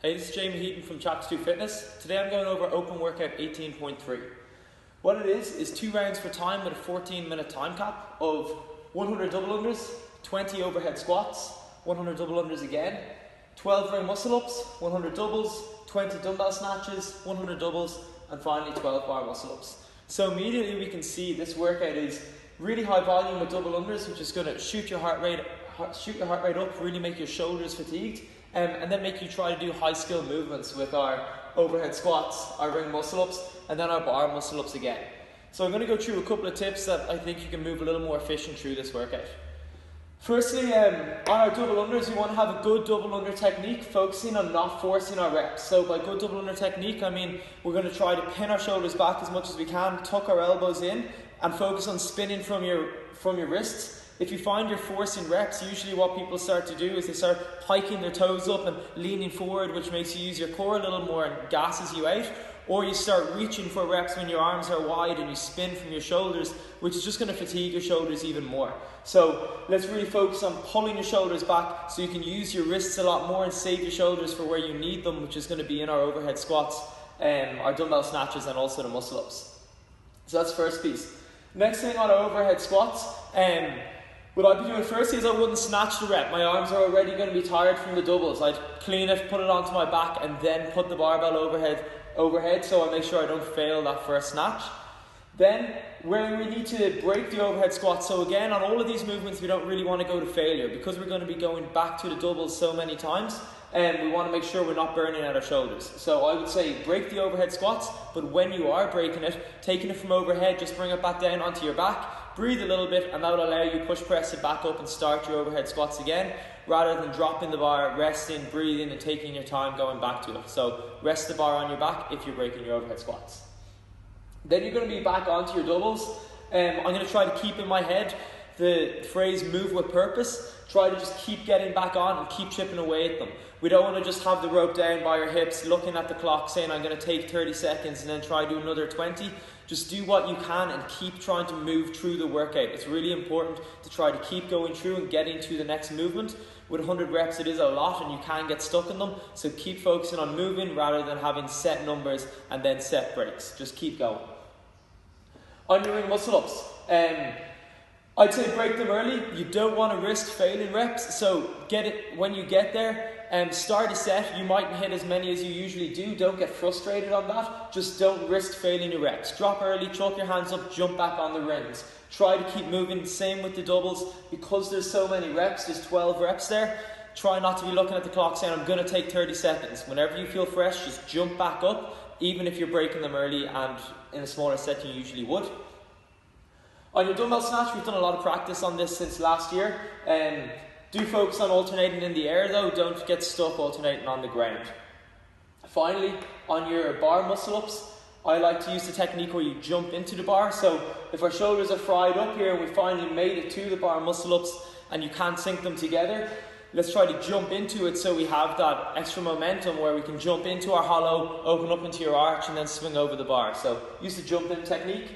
Hey, this is Jame from Chapter 2 Fitness. Today I'm going over open workout 18.3. What it is 2 rounds for time with a 14-minute time cap of 100 double unders, 20 overhead squats, 100 double unders again, 12 row muscle ups, 100 doubles, 20 dumbbell snatches, 100 doubles, and finally 12 bar muscle ups. So immediately we can see this workout is really high volume with double unders, which is going to shoot your heart rate up, really make your shoulders fatigued, and then make you try to do high skill movements with our overhead squats, our ring muscle ups, and then our bar muscle ups again. So I'm going to go through a couple of tips that I think you can move a little more efficient through this workout. Firstly, on our double unders, we want to have a good double under technique, focusing on not forcing our reps. So by good double under technique, I mean we're going to try to pin our shoulders back as much as we can, tuck our elbows in, and focus on spinning from your wrists. If you find you're forcing reps, usually what people start to do is they start piking their toes up and leaning forward, which makes you use your core a little more and gasses you out. Or you start reaching for reps when your arms are wide and you spin from your shoulders, which is just going to fatigue your shoulders even more. So let's really focus on pulling your shoulders back so you can use your wrists a lot more and save your shoulders for where you need them, which is going to be in our overhead squats, our dumbbell snatches, and also the muscle ups. So that's the first piece. Next thing on our overhead squats, what I'd be doing first is I wouldn't snatch the rep. My arms are already going to be tired from the doubles. I'd clean it, put it onto my back, and then put the barbell overhead so I make sure I don't fail that first snatch. Then, where we need to break the overhead squat, so again, on all of these movements we don't really want to go to failure because we're going to be going back to the doubles so many times, and we want to make sure we're not burning out our shoulders. So I would say break the overhead squats, but when you are breaking it, taking it from overhead, just bring it back down onto your back, breathe a little bit, and that will allow you to push press it back up and start your overhead squats again, rather than dropping the bar, resting, breathing, and taking your time going back to it. So rest the bar on your back if you're breaking your overhead squats. Then you're going to be back onto your doubles. I'm going to try to keep in my head the phrase move with purpose. Try to just keep getting back on and keep chipping away at them. We don't want to just have the rope down by your hips, looking at the clock, saying I'm going to take 30 seconds and then try to do another 20. Just do what you can and keep trying to move through the workout. It's really important to try to keep going through and getting to the next movement. With 100 reps it is a lot and you can get stuck in them, so keep focusing on moving rather than having set numbers and then set breaks. Just keep going. On your ring muscle ups, I'd say break them early. You don't want to risk failing reps, so get it when you get there. Start a set. You mightn't hit as many as you usually do. Don't get frustrated on that. Just don't risk failing your reps. Drop early, chuck your hands up, jump back on the rings. Try to keep moving. Same with the doubles. Because there's so many reps, there's 12 reps there. Try not to be looking at the clock saying I'm going to take 30 seconds. Whenever you feel fresh, just jump back up, even if you're breaking them early and in a smaller set than you usually would. On your dumbbell snatch, we've done a lot of practice on this since last year. Do focus on alternating in the air though, don't get stuck alternating on the ground. Finally, on your bar muscle ups, I like to use the technique where you jump into the bar. So if our shoulders are fried up here and we finally made it to the bar muscle ups and you can't sync them together, let's try to jump into it so we have that extra momentum where we can jump into our hollow, open up into your arch, and then swing over the bar. So use the jump in technique.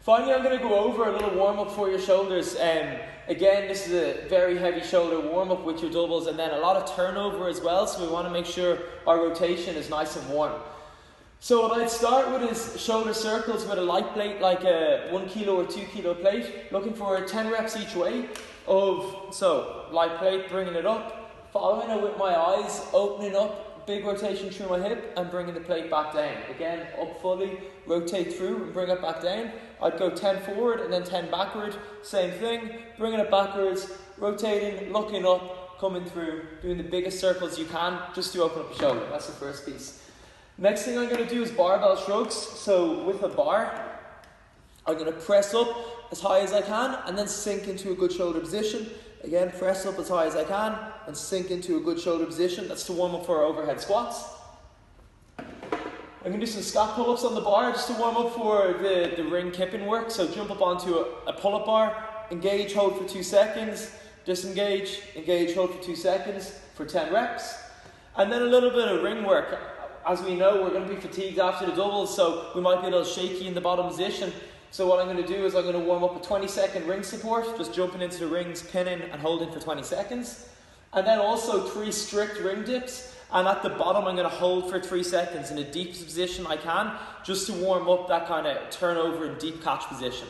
Finally, I'm going to go over a little warm-up for your shoulders. Again, this is a very heavy shoulder warm-up with your doubles, and then a lot of turnover as well, so we want to make sure our rotation is nice and warm. So what I'd start with is shoulder circles with a light plate, like a 1 kilo or 2 kilo plate, looking for 10 reps each way so light plate, bringing it up, following it with my eyes, opening up, big rotation through my hip and bringing the plate back down. Again, up fully, rotate through and bring it back down. I'd go 10 forward and then 10 backward. Same thing, bringing it backwards, rotating, looking up, coming through, doing the biggest circles you can just to open up your shoulder. That's the first piece. Next thing I'm going to do is barbell shrugs. So with a bar, I'm going to press up as high as I can and then sink into a good shoulder position. Again, press up as high as I can and sink into a good shoulder position. That's to warm up for our overhead squats. I'm going to do some scap pull-ups on the bar just to warm up for the ring kipping work. So jump up onto a pull-up bar, engage, hold for 2 seconds, disengage, engage, hold for 2 seconds for 10 reps. And then a little bit of ring work. As we know, we're going to be fatigued after the doubles, so we might be a little shaky in the bottom position. So what I'm going to do is I'm going to warm up a 20-second ring support, just jumping into the rings, pinning and holding for 20 seconds. And then also 3 strict ring dips. And at the bottom, I'm going to hold for 3 seconds in the deepest position I can, just to warm up that kind of turnover and deep catch position.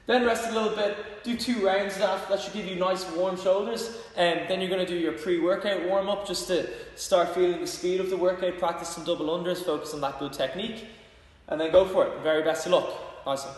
Then rest a little bit, do 2 rounds of that. That should give you nice warm shoulders. And then you're going to do your pre-workout warm-up just to start feeling the speed of the workout, practice some double unders, focus on that good technique. And then go for it. Very best of luck. Nice one.